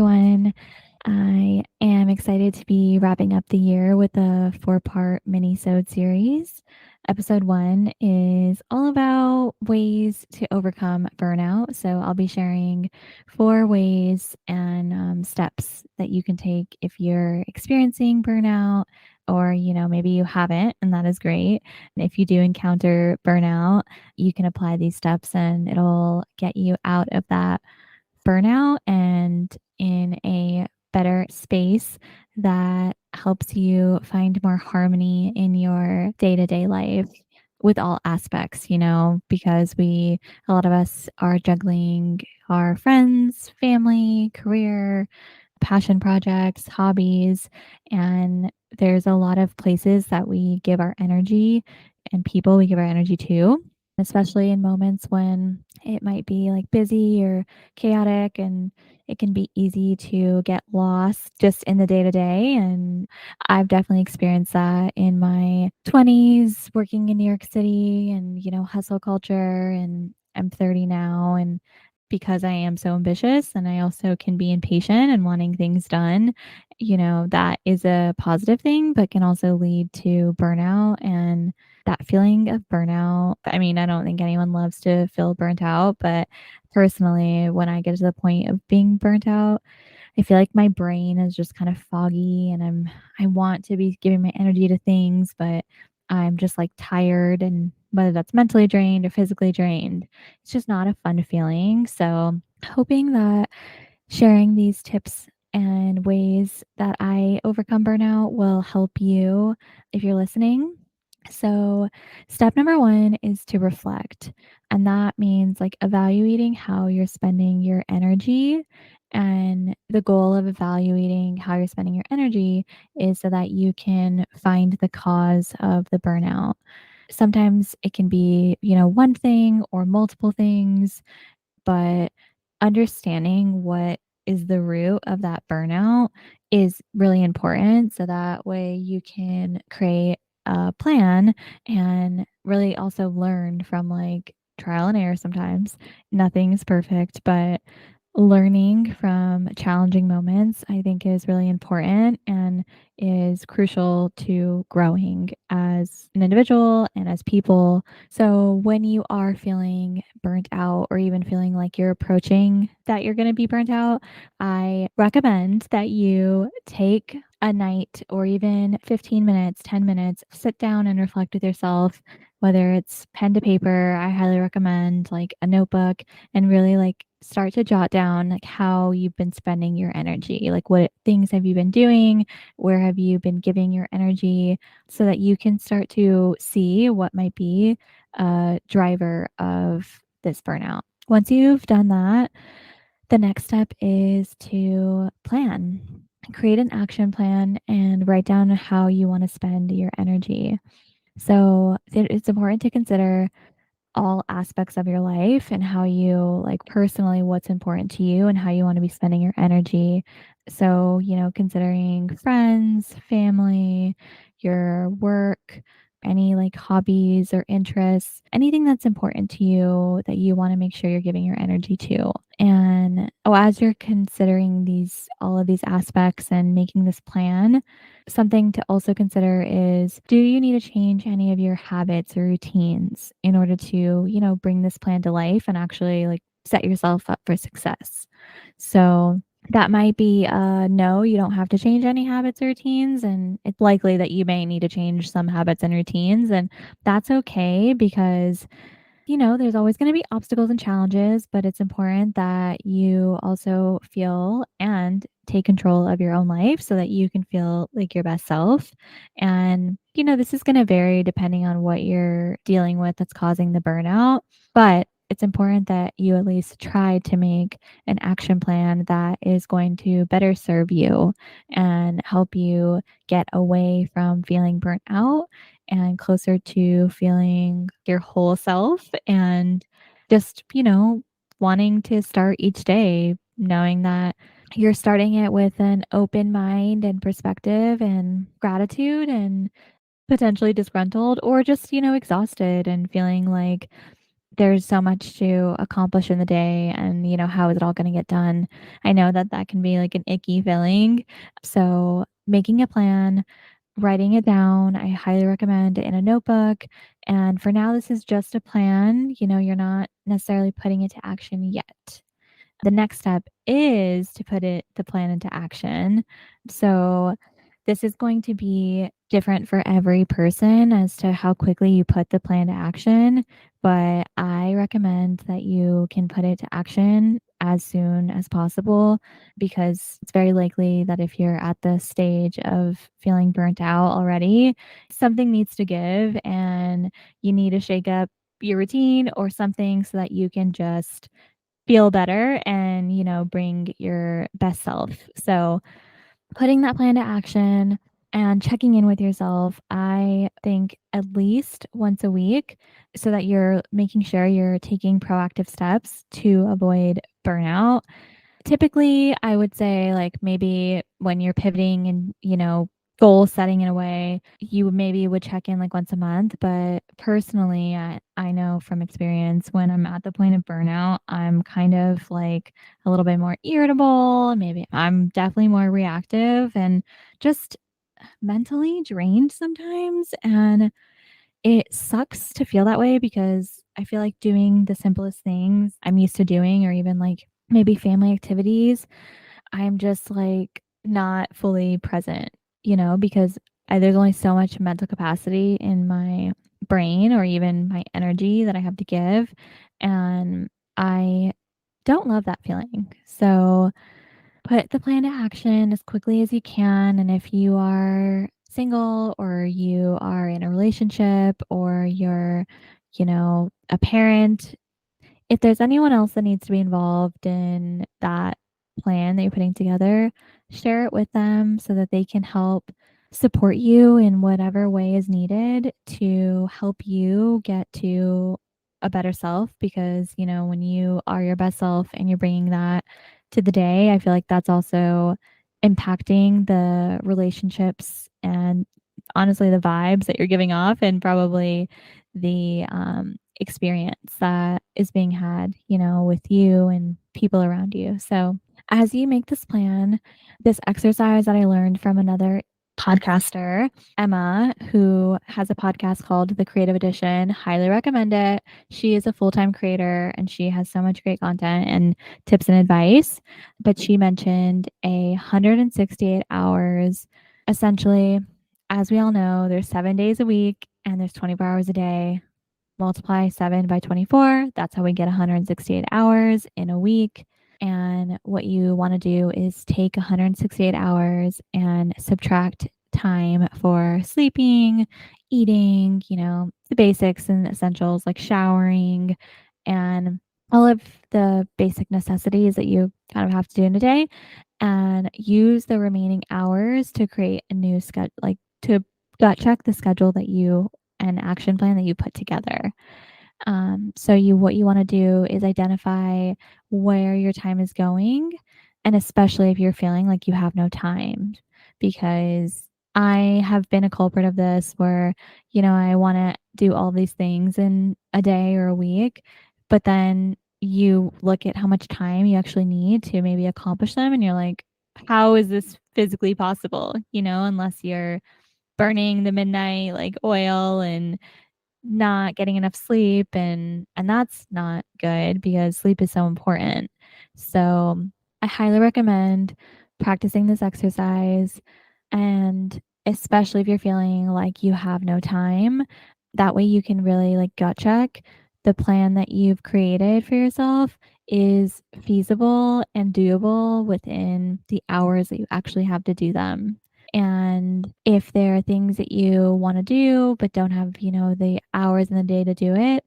everyone. I am excited to be wrapping up the year with a four-part mini-sode series. Episode 1 is all about ways to overcome burnout. So I'll be sharing 4 ways and steps that you can take if you're experiencing burnout, or maybe you haven't, and that is great. And if you do encounter burnout, you can apply these steps and it'll get you out of that burnout and in a better space that helps you find more harmony in your day-to-day life with all aspects, because a lot of us are juggling our friends, family, career, passion projects, hobbies, and there's a lot of places that we give our energy and people we give our energy to, especially in moments when it might be like busy or chaotic, and it can be easy to get lost just in the day to day. And I've definitely experienced that in my 20s working in New York City and, hustle culture. And I'm 30 now. And because I am so ambitious and I also can be impatient and wanting things done, that is a positive thing, but can also lead to burnout. And that feeling of burnout, I mean, I don't think anyone loves to feel burnt out, but personally, when I get to the point of being burnt out, I feel like my brain is just kind of foggy and I want to be giving my energy to things, but I'm just like tired, and whether that's mentally drained or physically drained, it's just not a fun feeling. So, hoping that sharing these tips and ways that I overcome burnout will help you if you're listening. So, step number 1 is to reflect. And that means like evaluating how you're spending your energy. And the goal of evaluating how you're spending your energy is so that you can find the cause of the burnout. Sometimes it can be, one thing or multiple things, but understanding what is the root of that burnout is really important, so that way you can create a plan and really also learn from like trial and error sometimes. Nothing's perfect, but learning from challenging moments, I think, is really important and is crucial to growing as an individual and as people. So, when you are feeling burnt out or even feeling like you're approaching that you're going to be burnt out, I recommend that you take a night or even 15 minutes, 10 minutes, sit down and reflect with yourself, whether it's pen to paper. I highly recommend like a notebook, and really like start to jot down like how you've been spending your energy, like what things have you been doing, where have you been giving your energy, so that you can start to see what might be a driver of this burnout. Once you've done that, the next step is to plan. Create an action plan and write down how you want to spend your energy. So it's important to consider all aspects of your life and how you like personally what's important to you and how you want to be spending your energy. So, considering friends, family, your work, any like hobbies or interests, anything that's important to you that you want to make sure you're giving your energy to. And as you're considering all of these aspects and making this plan, something to also consider is, do you need to change any of your habits or routines in order to, bring this plan to life and actually like set yourself up for success? So that might be no, you don't have to change any habits or routines. And it's likely that you may need to change some habits and routines. And that's okay, because there's always going to be obstacles and challenges, but it's important that you also feel and take control of your own life so that you can feel like your best self. And, this is going to vary depending on what you're dealing with that's causing the burnout, but it's important that you at least try to make an action plan that is going to better serve you and help you get away from feeling burnt out and closer to feeling your whole self, and just, wanting to start each day knowing that you're starting it with an open mind and perspective and gratitude, and potentially disgruntled or just, exhausted and feeling like there's so much to accomplish in the day and, how is it all going to get done? I know that that can be like an icky feeling. So, making a plan, writing it down, I highly recommend in a notebook. And for now, this is just a plan. You're not necessarily putting it to action yet. The next step is to put the plan into action. So this is going to be different for every person as to how quickly you put the plan to action, but I recommend that you can put it to action as soon as possible because it's very likely that if you're at the stage of feeling burnt out already, something needs to give and you need to shake up your routine or something so that you can just feel better and, bring your best self. So, putting that plan to action and checking in with yourself, I think at least once a week so that you're making sure you're taking proactive steps to avoid burnout. Typically, I would say, like, maybe when you're pivoting and, goal setting in a way, you maybe would check in, like, once a month, but personally, I know from experience when I'm at the point of burnout, I'm kind of, like, a little bit more irritable, maybe I'm definitely more reactive and just mentally drained sometimes, and it sucks to feel that way because I feel like doing the simplest things I'm used to doing or even, like, maybe family activities, I'm just, like, not fully present, because there's only so much mental capacity in my brain or even my energy that I have to give, and I don't love that feeling. So, put the plan to action as quickly as you can, and if you are single or you are in a relationship or you're, a parent, if there's anyone else that needs to be involved in that plan that you're putting together, share it with them so that they can help support you in whatever way is needed to help you get to a better self. Because, when you are your best self and you're bringing that to the day, I feel like that's also impacting the relationships and honestly the vibes that you're giving off and probably the experience that is being had, with you and people around you. So, as you make this plan, this exercise that I learned from another podcaster, Emma, who has a podcast called The Creative Edition, highly recommend it. She is a full time creator and she has so much great content and tips and advice. But she mentioned 168 hours. Essentially, as we all know, there's 7 days a week and there's 24 hours a day. Multiply 7 by 24. That's how we get 168 hours in a week. And what you want to do is take 168 hours and subtract time for sleeping, eating, the basics and essentials like showering and all of the basic necessities that you kind of have to do in a day, and use the remaining hours to create a new schedule, like to gut check the schedule that you an action plan that you put together. So what you want to do is identify where your time is going, and especially if you're feeling like you have no time, because I have been a culprit of this where, I want to do all these things in a day or a week, but then you look at how much time you actually need to maybe accomplish them, and you're like, how is this physically possible? Unless you're burning the midnight like oil and not getting enough sleep, and that's not good because sleep is so important. So, I highly recommend practicing this exercise, and especially if you're feeling like you have no time, that way you can really like gut check the plan that you've created for yourself is feasible and doable within the hours that you actually have to do them. And if there are things that you want to do but don't have, the hours in the day to do it,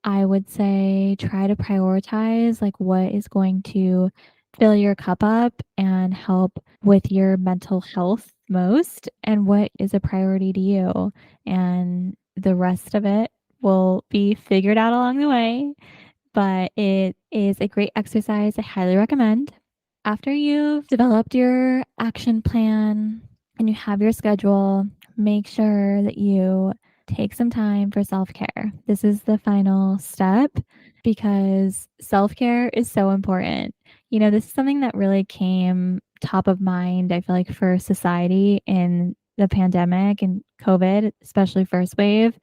I would say try to prioritize like what is going to fill your cup up and help with your mental health most and what is a priority to you. And the rest of it will be figured out along the way. But it is a great exercise. I highly recommend. After you've developed your action plan and you have your schedule, make sure that you take some time for self-care. This is the final step because self-care is so important. This is something that really came top of mind, I feel like, for society in the pandemic and COVID, especially first wave.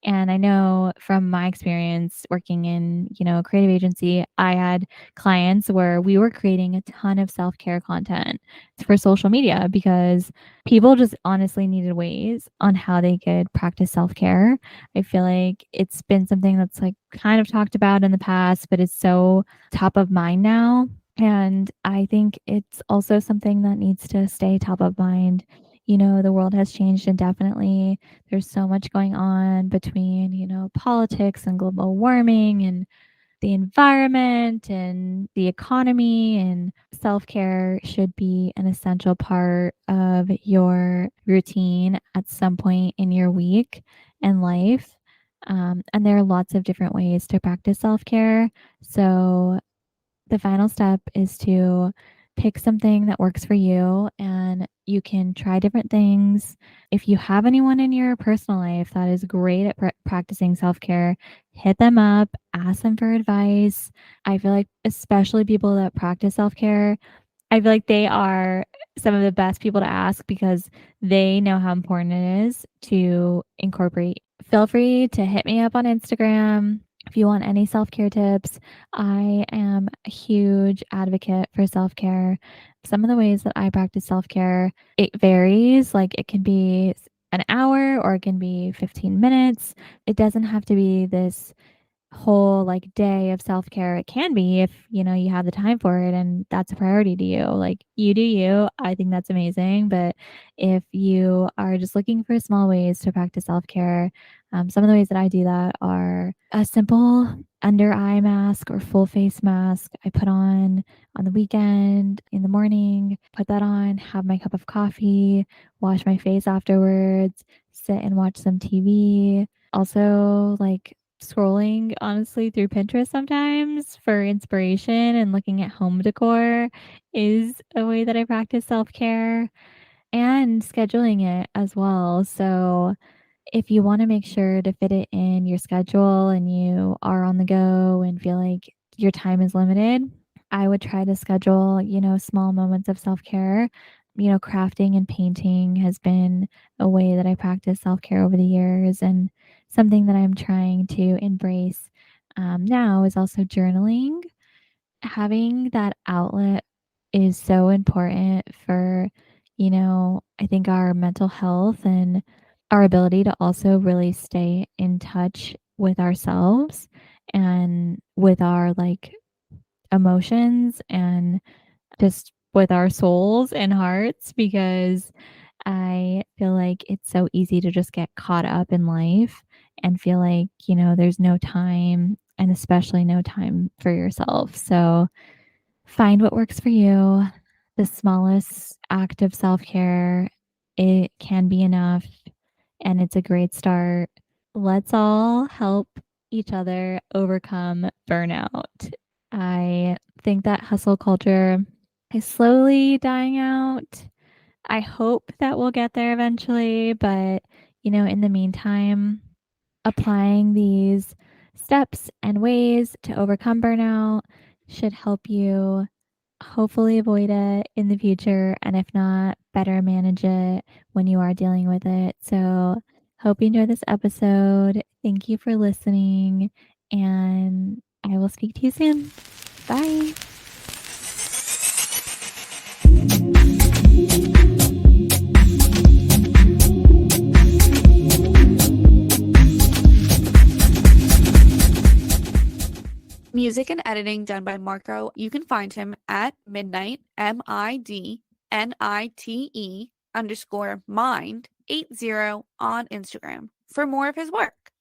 And I know from my experience working in, a creative agency, I had clients where we were creating a ton of self-care content for social media because people just honestly needed ways on how they could practice self-care. I feel like it's been something that's like kind of talked about in the past, but it's so top of mind now. And I think it's also something that needs to stay top of mind. The world has changed indefinitely. There's so much going on between, politics and global warming and the environment and the economy, and self-care should be an essential part of your routine at some point in your week and life. And there are lots of different ways to practice self-care. So the final step is to pick something that works for you, and you can try different things. If you have anyone in your personal life that is great at practicing self-care, hit them up, ask them for advice. I feel like especially people that practice self-care, I feel like they are some of the best people to ask because they know how important it is to incorporate. Feel free to hit me up on Instagram if you want any self-care tips. I am a huge advocate for self-care. Some of the ways that I practice self-care, it varies. Like it can be an hour or it can be 15 minutes. It doesn't have to be this whole like day of self-care. It can be if you have the time for it and that's a priority to you. Like you do you. I think that's amazing. But if you are just looking for small ways to practice self-care, some of the ways that I do that are a simple under eye mask or full face mask I put on the weekend in the morning. Put that on, have my cup of coffee, wash my face afterwards, sit and watch some TV. Also, like scrolling honestly through Pinterest sometimes for inspiration and looking at home decor is a way that I practice self-care, and scheduling it as well. So if you want to make sure to fit it in your schedule and you are on the go and feel like your time is limited, I would try to schedule, small moments of self care. Crafting and painting has been a way that I practice self care over the years, and something that I'm trying to embrace now is also journaling. Having that outlet is so important for, I think our mental health and our ability to also really stay in touch with ourselves and with our like emotions and just with our souls and hearts, because I feel like it's so easy to just get caught up in life and feel like, there's no time, and especially no time for yourself. So find what works for you. The smallest act of self care, it can be enough, and it's a great start. Let's all help each other overcome burnout. I think that hustle culture is slowly dying out. I hope that we'll get there eventually, but in the meantime, applying these steps and ways to overcome burnout should help you hopefully avoid it in the future, and if not, better manage it when you are dealing with it. So, hope you enjoyed this episode. Thank you for listening, and I will speak to you soon. Bye. Music and editing done by Marco. You can find him at midnight, MIDNITE_mind80 on Instagram for more of his work.